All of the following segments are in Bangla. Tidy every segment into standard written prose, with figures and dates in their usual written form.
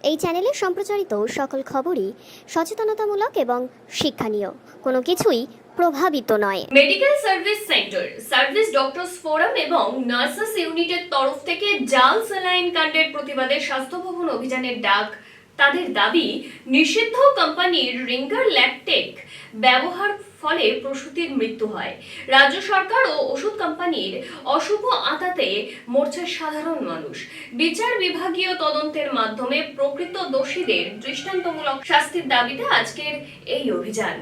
এই চ্যানেলে সম্প্রচারিত সকল খবরই সচেতনতামূলক এবং শিক্ষণীয়, কোনো কিছুই প্রভাবিত নয়। Medical service centre, service doctors forum এবং নার্সেস ইউনিটের তরফ থেকে জাল স্যালাইন কাণ্ডের প্রতিবাদে স্বাস্থ্য ভবন অভিযানের ডাক। তাদের দাবি, নিষিদ্ধ কোম্পানির রিঙ্গার ল্যাকটেক ব্যবহার ফলে প্রসূতির মৃত্যু হয়। রাজ্য সরকার ও ওষুধ কোম্পানির অশুভ আতাতে মরছে সাধারণ মানুষ। বিচার বিভাগীয় তদন্তের মাধ্যমে প্রকৃত দোষীদের দৃষ্টান্তমূলক শাস্তির দাবিতে আজকের এই অভিযান।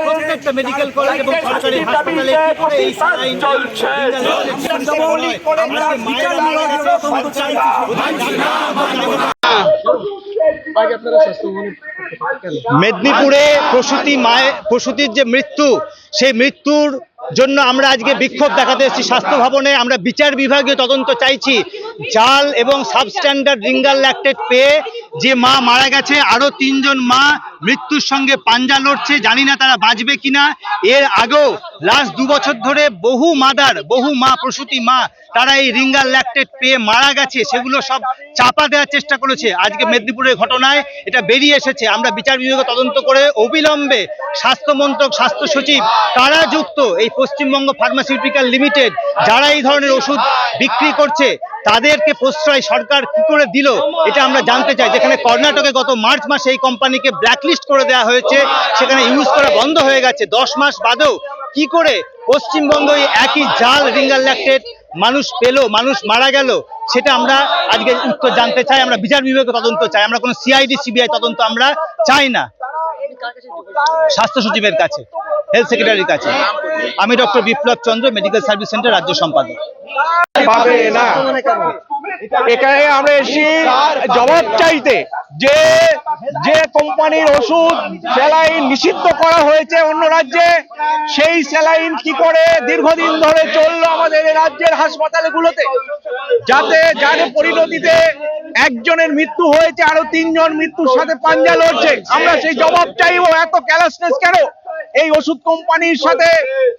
প্রত্যেকটা মেডিকেল কলেজ এবং সরকারি হাসপাতালে এই স্যালাইন চলছে। মেদিনীপুরে প্রসূতির যে মৃত্যু, সেই মৃত্যুর জন্য আমরা আজকে বিক্ষোভ দেখাতে এসেছি স্বাস্থ্য ভবনে। আমরা বিচার বিভাগীয় তদন্ত চাইছি। জাল এবং সাবস্ট্যান্ডার্ড রিঙ্গার ল্যাকটেট পেয়ে যে মা মারা গেছে, আরো 3 জন মা মৃত্যুর সঙ্গে পাঞ্জা লড়ছে, জানি না তারা বাঁচবে কিনা। এর আগেও লাস্ট 2 বছর ধরে বহু মা প্রসূতি মা তারা এই রিঙ্গার ল্যাকটেট পেয়ে মারা গেছে, সেগুলো সব চাপা দেওয়ার চেষ্টা করেছে। আজকে মেদিনীপুরের ঘটনায় এটা বেরিয়ে এসেছে। আমরা বিচার বিভাগে তদন্ত করে অবিলম্বে স্বাস্থ্যমন্ত্রক, স্বাস্থ্য সচিব কারা যুক্ত এই পশ্চিমবঙ্গ ফার্মাসিউটিক্যাল লিমিটেড যারা এই ধরনের ওষুধ বিক্রি করছে, তাদেরকে প্রশ্রয় সরকার কি করে দিল এটা আমরা জানতে চাই। যেখানে কর্ণাটকে গত মার্চ মাসে এই কোম্পানিকে ব্ল্যাকলিস্ট করে দেওয়া হয়েছে, সেখানে ইউজ করা বন্ধ হয়ে গেছে। 10 মাস বাদেও কি করে পশ্চিমবঙ্গ একই জাল রিঙ্গার ল্যাকটেট মানুষ পেল, মানুষ মারা গেল, সেটা আমরা আজকে উত্তর জানতে চাই। আমরা বিচার বিভাগে তদন্ত চাই, আমরা কোনো সিআইডি সিবিআই তদন্ত আমরা চাই না। স্বাস্থ্য সচিবের কাছে, হেলথ সেক্রেটারির কাছে। আমি ডক্টর বিপ্লব চন্দ্র, মেডিকেল সার্ভিস সেন্টার রাজ্য সম্পাদক। এখানে আমরা এসেছি জবাব চাইতে, যে কোম্পানির ওষুধ স্যালাইন নিষিদ্ধ করা হয়েছে অন্য রাজ্যে, সেই স্যালাইন কি করে দীর্ঘদিন ধরে চললো আমাদের রাজ্যের হাসপাতালগুলোতে, যাতে পরিণতিতে একজনের মৃত্যু হয়েছে, আরো 3 জন মৃত্যুর সাথে পাঞ্জা লড়ছে। আমরা সেই জবাব চাইবো। এত ক্যালসনেস কেন এই ওষুধ কোম্পানির সাথে?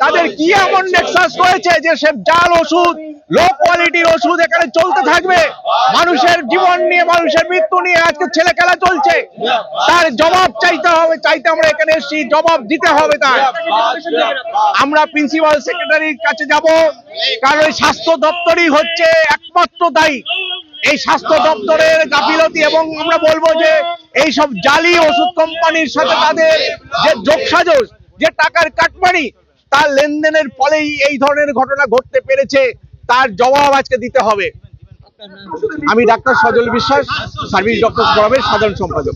তাদের কি এমন নেক্সাস রয়েছে যে সে জাল ওষুধ, লো কোয়ালিটির ওষুধ এখানে চলতে থাকবে? মানুষের জীবন নিয়ে, মানুষের মৃত্যু নিয়ে আজকে ছেলে খেলা চলছে। তার জবাব চাইতে হবে, আমরা এখানে এসেছি, জবাব দিতে হবে তার। আমরা প্রিন্সিপাল সেক্রেটারির কাছে যাব, কারণ এই স্বাস্থ্য দপ্তরই হচ্ছে একমাত্র দায়ী। এই স্বাস্থ্য দপ্তরের গাফিলতি, এবং আমরা বলবো যে এই সব জালি ওষুধ কোম্পানির সাথে তাদের যে যোগসাজশ, যে টাকার কাটমানি, তার লেনদেনের ফলেই এই ধরনের ঘটনা ঘটতে পেরেছে। তার জবাব আজকে দিতে হবে। আমি ডাক্তার সজল বিশ্বাস, সার্ভিস ডক্টরস ফোরামের সাধারণ সম্পাদক।